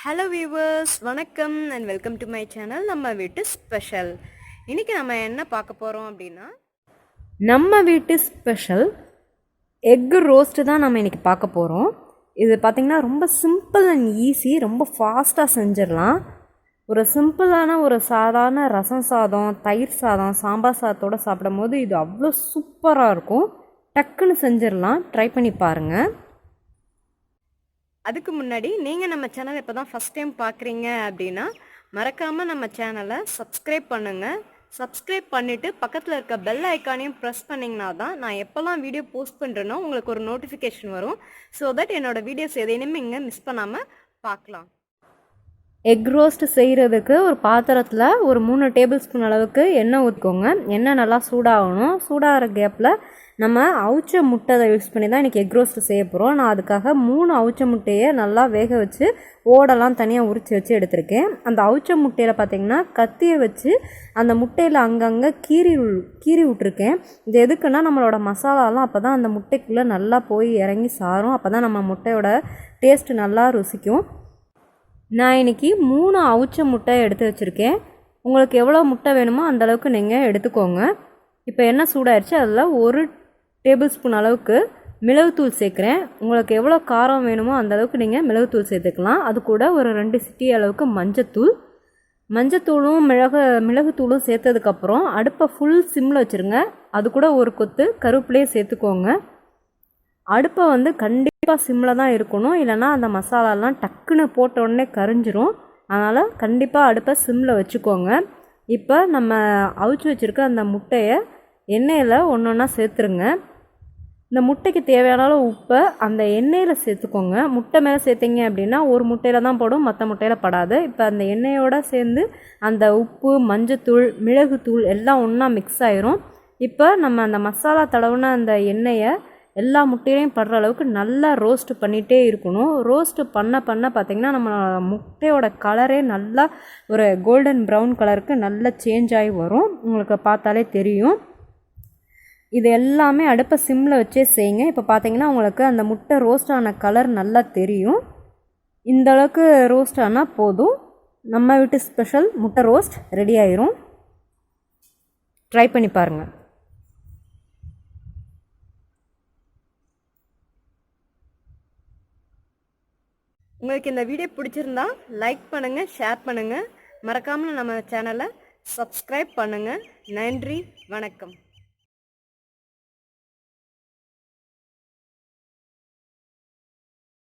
Hello viewers, வணக்கம் and welcome to my channel நம்ம வீட்டு ஸ்பெஷல். இன்றைக்கி நம்ம என்ன பார்க்க போகிறோம் அப்படின்னா, நம்ம வீட்டு ஸ்பெஷல் எக்கு ரோஸ்ட்டு தான் நம்ம இன்றைக்கி பார்க்க போகிறோம். இது பார்த்திங்கன்னா ரொம்ப சிம்பிள் அண்ட் ஈஸி, ரொம்ப ஃபாஸ்ட்டாக செஞ்சிடலாம். ஒரு சிம்பிளான ஒரு சாதாரண ரசம் சாதம், தயிர் சாதம், சாம்பார் சாதத்தோடு சாப்பிடும் போது இது அவ்வளோ சூப்பராக இருக்கும். டக்குன்னு செஞ்சிடலாம், ட்ரை பண்ணி பாருங்கள். அதுக்கு முன்னாடி நீங்கள் நம்ம சேனல் இப்போ தான் ஃபஸ்ட் டைம் பார்க்குறீங்க அப்படின்னா மறக்காமல் நம்ம சேனலை சப்ஸ்கிரைப் பண்ணுங்கள். சப்ஸ்கிரைப் பண்ணிவிட்டு பக்கத்தில் இருக்க பெல் ஐக்கானையும் ப்ரெஸ் பண்ணிங்கன்னா தான் நான் எப்போல்லாம் வீடியோ போஸ்ட் பண்ணுறேனோ உங்களுக்கு ஒரு நோட்டிஃபிகேஷன் வரும். ஸோ தட் என்னோடய வீடியோஸ் எதையுமே இங்கே மிஸ் பண்ணாமல் பார்க்கலாம். எக் ரோஸ்ட் செய்கிறதுக்கு ஒரு பாத்திரத்தில் ஒரு 3 டேபிள் ஸ்பூன் அளவுக்கு எண்ணெய் ஊற்றிக்கோங்க. எண்ணெய் நல்லா சூடாகணும். சூடாகிற கேப்பில் நம்ம அவிச்ச முட்டை யூஸ் பண்ணி தான் இன்றைக்கி எக் ரோஸ்ட் செய்ய போகிறோம். நான் அதுக்காக 3 அவிச்ச முட்டையை நல்லா வேக வச்சு ஓடெல்லாம் தனியாக உரித்து வச்சு எடுத்திருக்கேன். அந்த அவிச்ச முட்டையில் பார்த்திங்கன்னா கத்தியை வச்சு அந்த முட்டையில் அங்கங்கே கீறி விட்டுருக்கேன். இது எதுக்குன்னா நம்மளோட மசாலாலாம் அப்போ தான் அந்த முட்டைக்குள்ளே நல்லா போய் இறங்கி சாரும். அப்போ தான் நம்ம முட்டையோட டேஸ்ட்டு நல்லா ருசிக்கும். நான் இன்றைக்கி 3 அவிச்ச முட்டை எடுத்து வச்சுருக்கேன். உங்களுக்கு எவ்வளோ முட்டை வேணுமோ அந்தளவுக்கு நீங்கள் எடுத்துக்கோங்க. இப்போ எண்ணெய் சூடாயிடுச்சு, அதில் 1 டேபிள் ஸ்பூன் அளவுக்கு மிளகுத்தூள் சேர்க்குறேன். உங்களுக்கு எவ்வளோ காரம் வேணுமோ அந்தளவுக்கு நீங்கள் மிளகுத்தூள் சேர்த்துக்கலாம். அது கூட ஒரு 2 சிட்டி அளவுக்கு மஞ்சத்தூளும் மிளகுத்தூளும் சேர்த்ததுக்கப்புறம் அடுப்பை ஃபுல் சிம்மில் வச்சுருங்க. அது கூட ஒரு கொத்து கருவேப்பிலையை சேர்த்துக்கோங்க. அடுப்பை கண்டிப்பாக சிம்மில் தான் இருக்கணும், இல்லைனா அந்த மசாலாலாம் டக்குன்னு போட்ட உடனே கரிஞ்சிரும். அதனால் கண்டிப்பாக அடுப்பை சிம்மில் வச்சுக்கோங்க. இப்போ நம்ம அவிச்சு வச்சுருக்க அந்த முட்டையை எண்ணெயில் ஒன்று ஒன்றா சேர்த்துருங்க. இந்த முட்டைக்கு தேவையான அளவு உப்பை அந்த எண்ணெயில் சேர்த்துக்கோங்க. முட்டை மேலே சேர்த்திங்க அப்படின்னா ஒரு முட்டையில் தான் போடும், மற்ற முட்டையில் படாது. இப்போ அந்த எண்ணெயோடு சேர்ந்து அந்த உப்பு, மஞ்சத்தூள், மிளகுத்தூள் எல்லாம் ஒன்றா மிக்ஸ் ஆயிரும். இப்போ நம்ம அந்த மசாலா தடவுன அந்த எண்ணெயை எல்லா முட்டையிலையும் படுற அளவுக்கு நல்லா ரோஸ்ட் பண்ணிகிட்டே இருக்கணும். ரோஸ்ட்டு பண்ண பார்த்திங்கன்னா நம்ம முட்டையோட கலரே நல்லா ஒரு கோல்டன் ப்ரௌன் கலருக்கு நல்லா சேஞ்ச் ஆகி வரும். உங்களுக்கு பார்த்தாலே தெரியும். இது எல்லாமே அடுப்பை சிம்மில் வச்சே செய்யுங்க. இப்போ பார்த்திங்கன்னா உங்களுக்கு அந்த முட்டை ரோஸ்ட் ஆன கலர் நல்லா தெரியும். இந்தளவுக்கு ரோஸ்ட் ஆனால் போதும். நம்ம வீட்டு ஸ்பெஷல் முட்டை ரோஸ்ட் ரெடி ஆயிரும். ட்ரை பண்ணி பாருங்கள். உங்களுக்கு இந்த வீடியோ பிடிச்சிருந்தா லைக் பண்ணுங்கள், ஷேர் பண்ணுங்கள். மறக்காமல் நம்ம சேனலை சப்ஸ்கிரைப் பண்ணுங்கள். நன்றி, வணக்கம்.